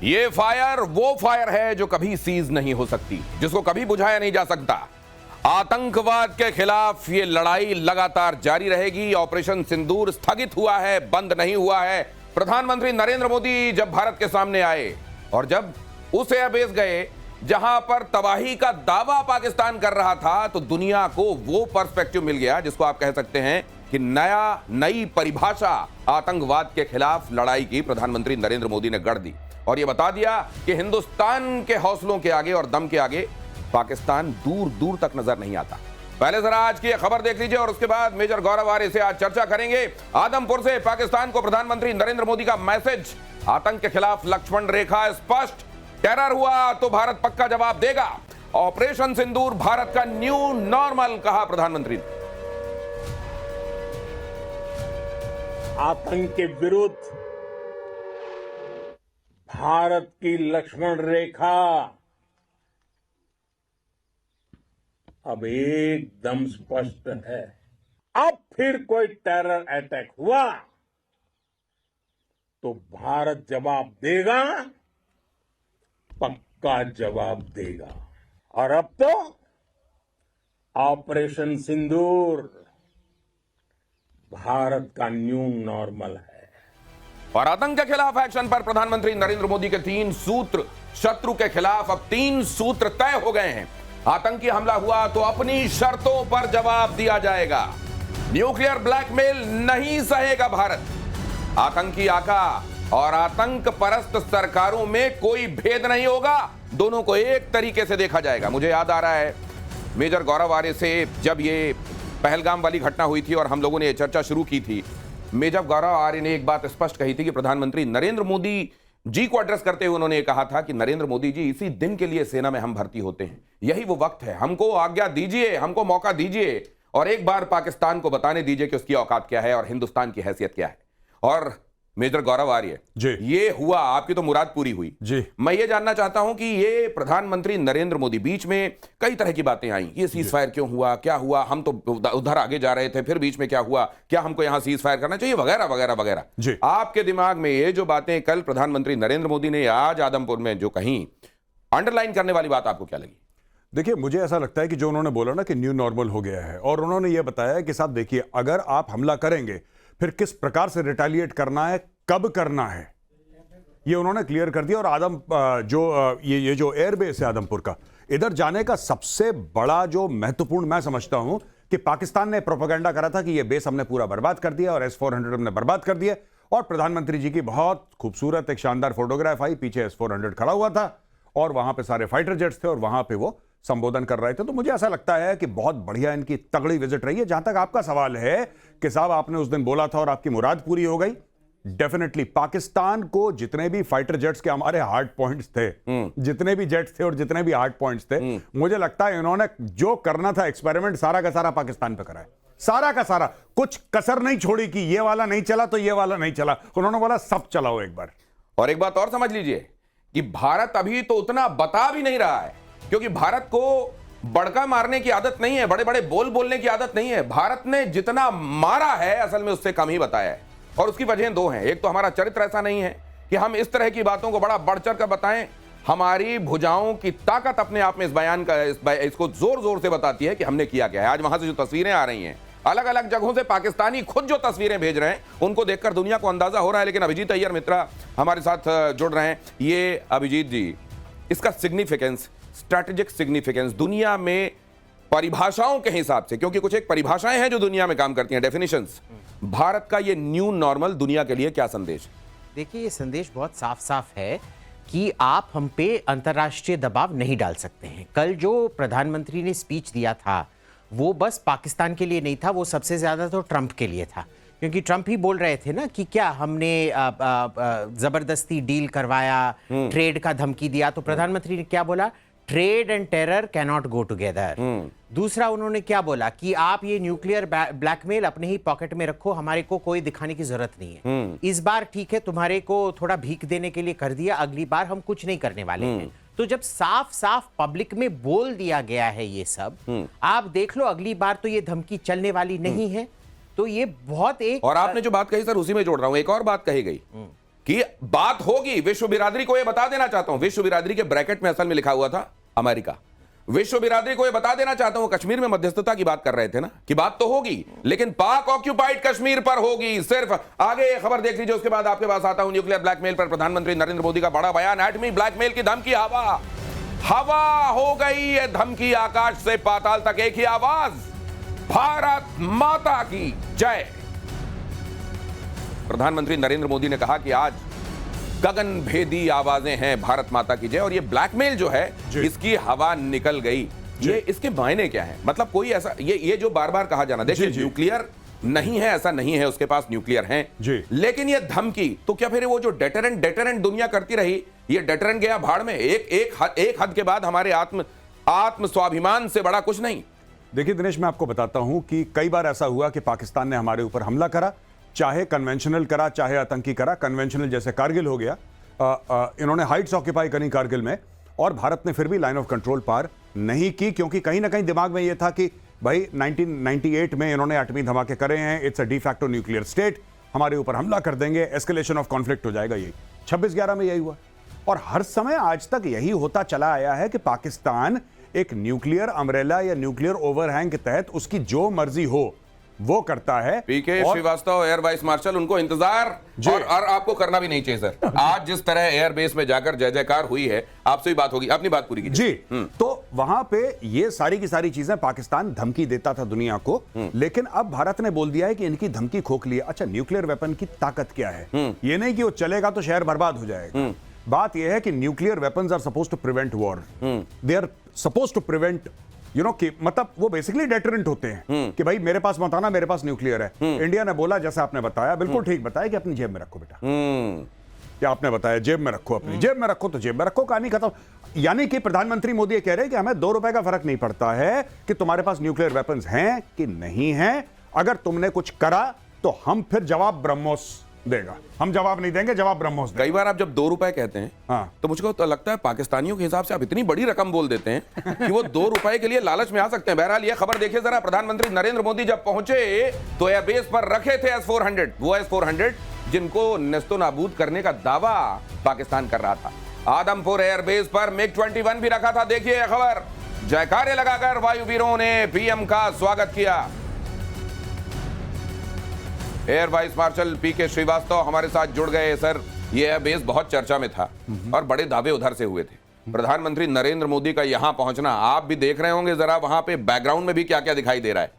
ये फायर वो फायर है जो कभी सीज नहीं हो सकती, जिसको कभी बुझाया नहीं जा सकता। आतंकवाद के खिलाफ ये लड़ाई लगातार जारी रहेगी। ऑपरेशन सिंदूर स्थगित हुआ है, बंद नहीं हुआ है। प्रधानमंत्री नरेंद्र मोदी जब भारत के सामने आए और जब उस एयरबेस गए जहां पर तबाही का दावा पाकिस्तान कर रहा था, तो दुनिया को वो पर्सपेक्टिव मिल गया जिसको आप कह सकते हैं कि नई परिभाषा आतंकवाद के खिलाफ लड़ाई की प्रधानमंत्री नरेंद्र मोदी ने गढ़ दी और यह बता दिया कि हिंदुस्तान के हौसलों के आगे और दम के आगे पाकिस्तान दूर दूर तक नजर नहीं आता। पहले जरा आज की खबर देख लीजिए और उसके बाद मेजर गौरव आर्य से आज चर्चा करेंगे। आदमपुर से पाकिस्तान को प्रधानमंत्री नरेंद्र मोदी का मैसेज, आतंक के खिलाफ लक्ष्मण रेखा स्पष्ट, टेरर हुआ तो भारत पक्का जवाब देगा। ऑपरेशन सिंदूर भारत का न्यू नॉर्मल, कहा प्रधानमंत्री ने। आतंक के विरुद्ध भारत की लक्ष्मण रेखा अब एकदम स्पष्ट है। अब फिर कोई टेरर अटैक हुआ तो भारत जवाब देगा, पक्का जवाब देगा। और अब तो ऑपरेशन सिंदूर भारत का न्यू नॉर्मल है। और आतंक के खिलाफ एक्शन पर प्रधानमंत्री नरेंद्र मोदी के 3 सूत्र, शत्रु के खिलाफ अब 3 सूत्र तय हो गए हैं। आतंकी हमला हुआ तो अपनी शर्तों पर जवाब दिया जाएगा। न्यूक्लियर ब्लैकमेल नहीं सहेगा भारत। आतंकी आका और आतंक परस्त सरकारों में कोई भेद नहीं होगा, दोनों को एक तरीके से देखा जाएगा। मुझे याद आ रहा है मेजर गौरव आर्य से जब ये पहलगाम वाली घटना हुई थी और हम लोगों ने ये चर्चा शुरू की थी, मेजर गौरव आर्य ने एक बात स्पष्ट कही थी कि प्रधानमंत्री नरेंद्र मोदी जी को एड्रेस करते हुए उन्होंने कहा था कि नरेंद्र मोदी जी, इसी दिन के लिए सेना में हम भर्ती होते हैं, यही वो वक्त है, हमको आज्ञा दीजिए, हमको मौका दीजिए और एक बार पाकिस्तान को बताने दीजिए कि उसकी औकात क्या है और हिंदुस्तान की हैसियत क्या है। और मेजर गौरव आर्य जी, ये हुआ, आपकी तो मुराद पूरी हुई जी। मैं ये जानना चाहता हूं कि ये प्रधानमंत्री नरेंद्र मोदी, बीच में कई तरह की बातें आई, ये सीज फायर क्यों हुआ, क्या हुआ, हम तो उधर आगे जा रहे थे, फिर बीच में क्या हुआ, क्या हमको यहां सीज फायर करना चाहिए, वगैरह वगैरह वगैरह। आपके दिमाग में ये जो बातें कल प्रधानमंत्री नरेंद्र मोदी ने आज आदमपुर में जो कहीं, अंडरलाइन करने वाली बात आपको क्या लगी? देखिए, मुझे ऐसा लगता है कि जो उन्होंने बोला ना कि न्यू नॉर्मल हो गया है, और उन्होंने ये बताया कि साहब देखिए, अगर आप हमला करेंगे फिर किस प्रकार से रिटेलिएट करना है, कब करना है, ये उन्होंने क्लियर कर दिया। और ये जो एयरबेस है आदमपुर का, इधर जाने का सबसे बड़ा जो महत्वपूर्ण मैं समझता हूं कि पाकिस्तान ने प्रोपेगेंडा करा था कि ये बेस हमने पूरा बर्बाद कर दिया और S-400 हमने बर्बाद कर दिया। और प्रधानमंत्री जी की बहुत खूबसूरत एक शानदार फोटोग्राफ आई, पीछे S-400 खड़ा हुआ था और वहां पे सारे फाइटर जेट्स थे और वहां पे वो संबोधन कर रहे थे। तो मुझे ऐसा लगता है कि बहुत बढ़िया इनकी तगड़ी विजिट रही है। जहां तक आपका सवाल है कि साहब आपने उस दिन बोला था और आपकी मुराद पूरी हो गई, डेफिनेटली पाकिस्तान को जितने भी फाइटर जेट्स के हमारे हार्ड पॉइंट्स थे, जितने भी जेट्स थे और जितने भी हार्ड पॉइंट्स थे, मुझे लगता है इन्होंने जो करना था एक्सपेरिमेंट सारा का सारा पाकिस्तान पे करा है, सारा का सारा, कुछ कसर नहीं छोड़ी कि ये वाला नहीं चला तो ये वाला नहीं चला। उन्होंने बोला सब चलाओ एक बार। और एक बात और समझ लीजिए कि भारत अभी तो उतना बता भी नहीं रहा है, क्योंकि भारत को बड़का मारने की आदत नहीं है, बड़े बड़े बोल बोलने की आदत नहीं है। भारत ने जितना मारा है असल में उससे कम ही बताया है, और उसकी वजह 2 हैं। एक तो हमारा चरित्र ऐसा नहीं है कि हम इस तरह की बातों को बड़ा बढ़ चढ़ कर बताएं। हमारी भुजाओं की ताकत अपने आप में इस बयान का इसको जोर जोर से बताती है कि हमने किया क्या है। आज वहां से जो तस्वीरें आ रही हैं अलग अलग जगहों से, पाकिस्तानी खुद जो तस्वीरें भेज रहे हैं उनको देखकर दुनिया को अंदाजा हो रहा है। लेकिन अभिजीत अय्यर मित्रा हमारे साथ जुड़ रहे हैं। ये अभिजीत जी, इसका सिग्निफिकेंस, स्ट्रैटेजिक सिग्निफिकेंस दुनिया में परिभाषाओं के हिसाब से, क्योंकि कुछ एक परिभाषाएं हैं जो दुनिया में काम करती हैं, डेफिनेशंस, भारत का ये न्यू नॉर्मल दुनिया के लिए क्या संदेश? देखिए, ये संदेश बहुत साफ साफ है कि आप हम पे अंतर्राष्ट्रीय दबाव नहीं डाल सकते हैं। कल जो प्रधानमंत्री ने स्पीच दिया था वो बस पाकिस्तान के लिए नहीं था, वो सबसे ज्यादा तो ट्रंप के लिए था, क्योंकि ट्रंप ही बोल रहे थे ना कि क्या हमने जबरदस्ती डील करवाया, ट्रेड का धमकी दिया। तो प्रधानमंत्री ने क्या बोला? Trade and terror can not go together. दूसरा उन्होंने क्या बोला कि आप ये न्यूक्लियर ब्लैकमेल अपने ही पॉकेट में रखो, हमारे को कोई दिखाने की जरूरत नहीं है। इस बार ठीक है, तुम्हारे को थोड़ा भीख देने के लिए कर दिया, अगली बार हम कुछ नहीं करने वाले हैं। तो जब साफ साफ पब्लिक में बोल दिया गया है ये सब, आप देख लो अगली बार तो ये धमकी चलने वाली नहीं है। तो ये बहुत एक, और आपने जो बात कही सर, उसी में जोड़ रहा हूं, एक और बात कही गई कि बात होगी। विश्व बिरादरी को यह बता देना चाहता हूं, विश्व बिरादरी के ब्रैकेट में असल में लिखा हुआ था अमेरिका। विश्व बिरादरी को यह बता देना चाहता हूं, कश्मीर में मध्यस्थता की बात कर रहे थे ना, कि बात तो होगी लेकिन पाक ऑक्यूपाइड कश्मीर पर होगी सिर्फ। आगे खबर देख लीजिए, उसके बाद आपके पास आता हूं। न्यूक्लियर ब्लैकमेल पर प्रधानमंत्री नरेंद्र मोदी का बड़ा बयान। एटमी ब्लैकमेल की धमकी हवा हो गई है धमकी, आकाश से पाताल तक एक ही आवाज, भारत माता की जय। प्रधानमंत्री नरेंद्र मोदी ने कहा कि आज गगन भेदी आवाजें हैं भारत माता की जय। और ये ब्लैकमेल जो है इसकी हवा निकल गई। ये इसके मायने क्या है? मतलब कोई ऐसा ये जो बार बार कहा जाना, देखिए न्यूक्लियर नहीं है ऐसा नहीं है, उसके पास न्यूक्लियर है, लेकिन ये धमकी तो क्या फिर वो जो डेटरेंट दुनिया करती रही, ये डेटरेंट गया भाड़ में। एक हद के बाद हमारे आत्म स्वाभिमान से बड़ा कुछ नहीं। देखिए दिनेश, मैं आपको बताता हूं कि कई बार ऐसा हुआ कि पाकिस्तान ने हमारे ऊपर हमला करा, चाहे कन्वेंशनल करा चाहे आतंकी करा। कन्वेंशनल जैसे कारगिल हो गया, इन्होंने हाइट्स ऑक्यूपाई करी कारगिल में, और भारत ने फिर भी लाइन ऑफ कंट्रोल पार नहीं की, क्योंकि कहीं ना कहीं दिमाग में यह था कि भाई 1998 में इन्होंने एटमी धमाके करे हैं, it's a de facto nuclear state, हमारे ऊपर हमला कर देंगे, एस्केलेशन ऑफ कॉन्फ्लिक्ट हो जाएगा। यही 26/11 में यही हुआ, और हर समय आज तक यही होता चला आया है कि पाकिस्तान एक न्यूक्लियर अम्ब्रेला या न्यूक्लियर ओवरहैंग के तहत उसकी जो मर्जी हो वो करता है। पीके श्रीवास्तव एयर वाइस मार्शल, उनको इंतजार और आपको करना भी नहीं चाहिए सर। आज जिस तरह एयर बेस में जाकर जय जयकार हुई है, आपसे भी बात होगी, अपनी बात पूरी कीजिए जी। तो वहां पे ये सारी की सारी चीजें पाकिस्तान धमकी देता था दुनिया को, लेकिन अब भारत ने बोल दिया है कि इनकी धमकी खोखली है। अच्छा, न्यूक्लियर वेपन की ताकत क्या है? ये नहीं कि वो चलेगा तो शहर बर्बाद हो जाएगा। बात यह है कि nuclear weapons are supposed to prevent war, they are supposed to prevent कि मतलब वो बेसिकली डेटरेंट होते हैं कि भाई मेरे पास मत आना, मेरे पास न्यूक्लियर है। इंडिया ने बोला, जैसा आपने बताया, बिल्कुल ठीक बताया, कि अपनी जेब में रखो बेटा। क्या आपने बताया? जेब में रखो, अपनी जेब में रखो, तो जेब में रखो, कहानी खत्म। यानी कि प्रधानमंत्री मोदी ये कह रहे हैं कि हमें 2 रुपए का फर्क नहीं पड़ता है कि तुम्हारे पास न्यूक्लियर वेपन्स हैं कि नहीं है। अगर तुमने कुछ करा तो हम फिर जवाब ब्रह्मोस देगा, हम जवाब नहीं देंगे, जवाब ब्रह्मोस देगा। कई बार आप जब 2 रुपए कहते हैं, हाँ, तो मुझको तो लगता है पाकिस्तानियों के हिसाब से आप इतनी बड़ी रकम बोल देते हैं कि वो 2 रुपए के लिए लालच में आ सकते हैं। बहरहाल ये खबर देखिए जरा। प्रधानमंत्री नरेंद्र मोदी जब पहुंचे तो एयरबेस पर रखे थे S-400, वो S-400 जिनको नेस्तो नाबूद करने का दावा पाकिस्तान कर रहा था। आदमपुर एयरबेस पर MiG-21 भी रखा था। देखिए यह खबर। जयकारे लगाकर वायुवीरों ने पीएम का स्वागत किया। एयर वाइस मार्शल पीके श्रीवास्तव हमारे साथ जुड़ गए। सर, ये एयरबेस बहुत चर्चा में था और बड़े दावे उधर से हुए थे। प्रधानमंत्री नरेंद्र मोदी का यहां पहुंचना आप भी देख रहे होंगे, जरा वहां पे बैकग्राउंड में भी क्या क्या दिखाई दे रहा है?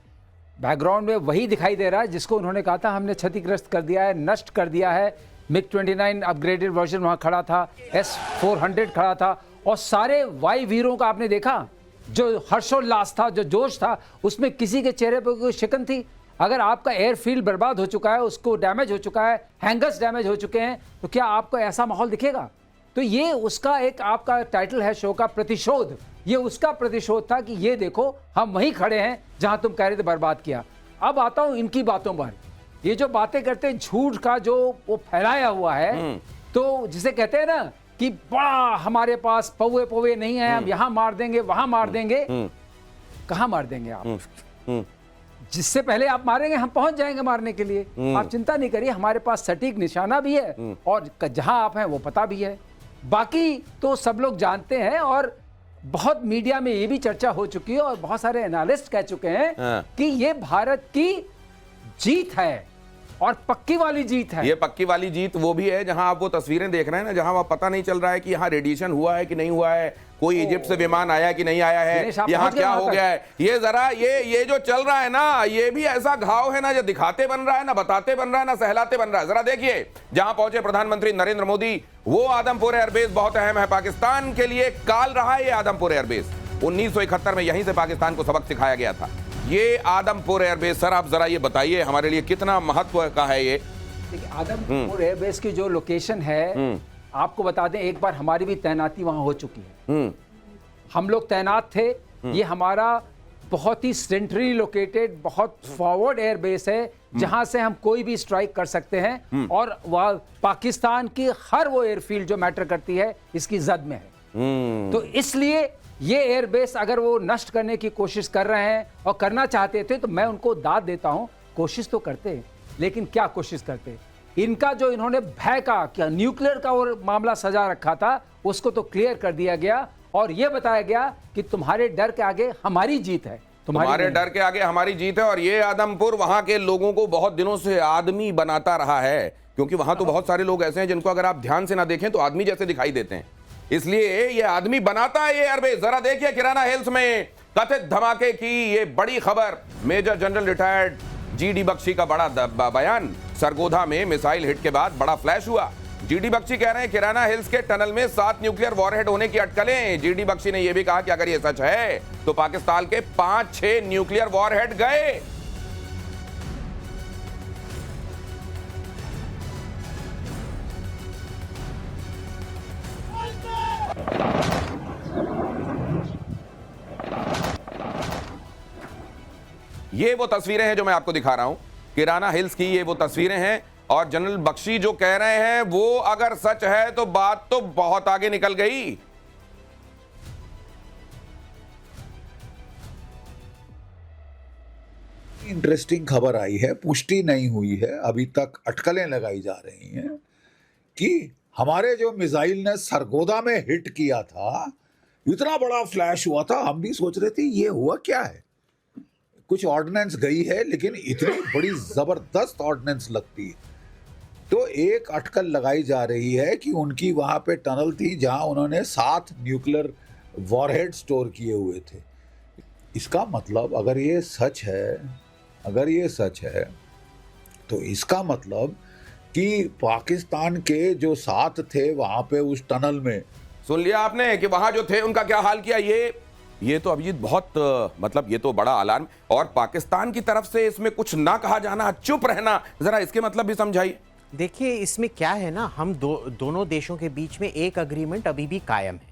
बैकग्राउंड में वही दिखाई दे रहा है जिसको उन्होंने कहा था हमने क्षतिग्रस्त कर दिया है, नष्ट कर दिया है। MiG-29 अपग्रेडेड वर्जन वहां खड़ा था, S-400 खड़ा था, और सारे वायु वीरों का आपने देखा जो हर्षोल्लास था, जो जोश था, उसमें किसी के चेहरे पर कोई शिकन थी? अगर आपका एयरफील्ड बर्बाद हो चुका है, उसको डैमेज हो चुका है, हैंगर्स डैमेज हो चुके हैं, तो क्या आपको ऐसा माहौल दिखेगा? तो ये उसका एक आपका टाइटल है शो का, प्रतिशोध। ये उसका प्रतिशोध था कि ये देखो हम वहीं खड़े हैं जहां तुम कह रहे थे बर्बाद किया। अब आता हूं इनकी बातों पर। ये जो बातें करते हैं झूठ का जो वो फैलाया हुआ है, तो जिसे कहते हैं ना कि बड़ा हमारे पास पौवे पौवे नहीं है, हम यहां मार देंगे वहां मार देंगे। कहां मार देंगे आप? जिससे पहले आप मारेंगे हम पहुंच जाएंगे मारने के लिए। आप चिंता नहीं करिए, हमारे पास सटीक निशाना भी है और जहां आप हैं वो पता भी है। बाकी तो सब लोग जानते हैं, और बहुत मीडिया में ये भी चर्चा हो चुकी है और बहुत सारे एनालिस्ट कह चुके हैं कि ये भारत की जीत है और पक्की वाली जीत है। ये पक्की वाली जीत वो भी है जहां आप वो तस्वीरें देख रहे हैं ना, जहां वह पता नहीं चल रहा है कि यहाँ रेडिएशन हुआ है कि नहीं हुआ है, कोई इजिप्ट से विमान आया कि नहीं आया है, यहाँ क्या हो गया है। ये जरा ये जो चल रहा है ना, ये भी ऐसा घाव है ना, जो दिखाते बन रहा है ना, बताते बन रहा है ना, सहलाते बन रहा है। जरा देखिए, जहां पहुंचे प्रधानमंत्री नरेंद्र मोदी, वो आदमपुर एयरबेस बहुत अहम है पाकिस्तान के लिए। काल रहा है ये आदमपुर एयरबेस, 1971 में यहीं से पाकिस्तान को सबक सिखाया गया था। ये आदमपुर एयरबेस, सर आप जरा ये बताइए हमारे लिए कितना महत्व का है ये? आदमपुर एयरबेस की जो लोकेशन है, आपको बता दें, एक बार हमारी भी तैनाती वहां हो चुकी है। हम लोग तैनात थे। ये हमारा बहुत ही सेंट्रली लोकेटेड, बहुत फॉरवर्ड एयरबेस है, जहां से हम कोई भी स्ट्राइक कर सकते हैं, और वह पाकिस्तान की हर वो एयरफील्ड जो मैटर करती है इसकी जद में है। तो इसलिए ये एयरबेस अगर वो नष्ट करने की कोशिश कर रहे हैं और करना चाहते थे, तो मैं उनको दाद देता हूं। कोशिश तो करते, लेकिन क्या कोशिश करते? इनका जो इन्होंने भय का क्या न्यूक्लियर का और मामला सजा रखा था उसको तो क्लियर कर दिया गया और यह बताया गया कि तुम्हारे डर के आगे हमारी जीत है, तुम्हारे डर के आगे हमारी जीत है। और ये आदमपुर वहां के लोगों को बहुत दिनों से आदमी बनाता रहा है, क्योंकि वहां तो बहुत सारे लोग ऐसे हैं जिनको अगर आप ध्यान से ना देखें तो आदमी जैसे दिखाई देते हैं, इसलिए ये आदमी बनाता है ये एयरबेस। जरा देखिए किराना हिल्स में कथित धमाके की ये बड़ी खबर। Major general retired GD Bakshi का बड़ा बयान। सरगोधा में मिसाइल हिट के बाद बड़ा फ्लैश हुआ। जीडी बख्शी कह रहे हैं किराना हिल्स के टनल में 7 न्यूक्लियर वॉरहेड होने की अटकलें। जीडी बख्शी ने यह भी कहा कि अगर यह सच है तो पाकिस्तान के 5-6 न्यूक्लियर वॉरहेड गए। ये वो तस्वीरें हैं जो मैं आपको दिखा रहा हूं, किराना हिल्स की ये वो तस्वीरें हैं। और जनरल बख्शी जो कह रहे हैं वो अगर सच है तो बात तो बहुत आगे निकल गई। इंटरेस्टिंग खबर आई है, पुष्टि नहीं हुई है अभी तक, अटकलें लगाई जा रही हैं कि हमारे जो मिसाइल ने सरगोदा में हिट किया था, इतना बड़ा फ्लैश हुआ था, हम भी सोच रहे थे ये हुआ क्या है। कुछ ऑर्डिनेंस गई है लेकिन इतनी बड़ी जबरदस्त ऑर्डिनेंस लगती है। तो एक अटकल लगाई जा रही है कि उनकी वहां पे टनल थी जहां उन्होंने 7 न्यूक्लियर वॉरहेड स्टोर किए हुए थे। इसका मतलब अगर ये सच है तो इसका मतलब कि पाकिस्तान के जो 7 थे वहां पे उस टनल में, सुन लिया आपने कि वहां जो थे उनका क्या हाल किया। ये तो अभिजीत बहुत मतलब ये तो बड़ा अलार्म। और पाकिस्तान की तरफ से इसमें कुछ ना कहा जाना, चुप रहना, जरा इसके मतलब भी समझाइए। देखिए इसमें क्या है ना, हम दोनों देशों के बीच में एक अग्रीमेंट अभी भी कायम है